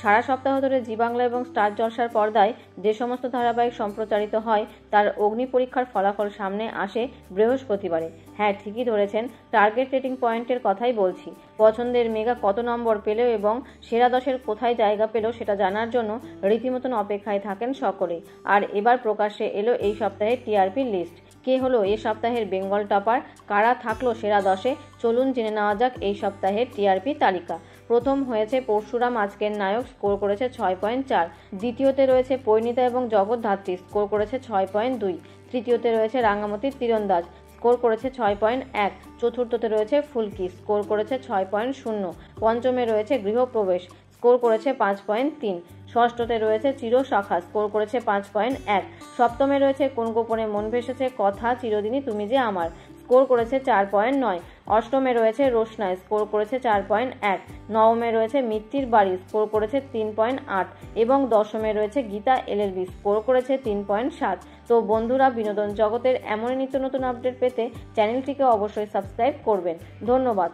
সারা সপ্তাহ ধরে জি বাংলা এবং স্টার জলসার পর্দায় যে সমস্ত ধারাবাহিক সম্প্রচারিত হয় তার অগ্নি পরীক্ষার ফলাফল সামনে আসে বৃহস্পতিবারে। হ্যাঁ, ঠিকই ধরেছেন, টার্গেট রেটিং পয়েন্টের কথাই বলছি। পছন্দের মেগা কত নম্বর পেল এবং সেরা 10-এর কোথায় জায়গা পেল সেটা জানার জন্য রীতিমতন অপেক্ষায় থাকেন সকলেই। আর এবার প্রকাশ্যে এলো এই সপ্তাহের টিআরপি লিস্ট। কে হলো এ সপ্তাহের বেঙ্গল টপার, কারা থাকলো সেরা 10-এ, চলুন জেনে নেওয়া যাক এই সপ্তাহের টিআরপি তালিকা। প্রথম হয়েছে পরশুরাম আজকের নায়ক, স্কোর করেছে 6.4। দ্বিতীয়তে রয়েছে পরিণীতা এবং জগদ্ধাত্রী, স্কোর করেছে 6.2। তৃতীয়তে রয়েছে রাঙামতির তীরন্দাজ, স্কোর করেছে 6.1। চতুর্থতে রয়েছে ফুলকি, স্কোর করেছে 6.0। পঞ্চমে রয়েছে গৃহপ্রবেশ, স্কোর করেছে 5.3। ষষ্ঠতে রয়েছে চিরসখা, স্কোর করেছে 5.1। সপ্তমে রয়েছে কোন গোপনে মন ভেসেছে কথা চিরদিনই তুমি যে আমার, স্কোর করেছে 4.9। অষ্টমে রয়েছে রোশনাই, স্কোর করেছে 4.1। নবমে রয়েছে মিত্তির বাড়ি, স্কোর করেছে 3.8 এবং দশমে রয়েছে গীতা এলএলবি, স্কোর করেছে 3.7। তো বন্ধুরা, বিনোদন জগতের এমনই নিত্য নতুন আপডেট পেতে চ্যানেলটিকে অবশ্যই সাবস্ক্রাইব করবেন। ধন্যবাদ।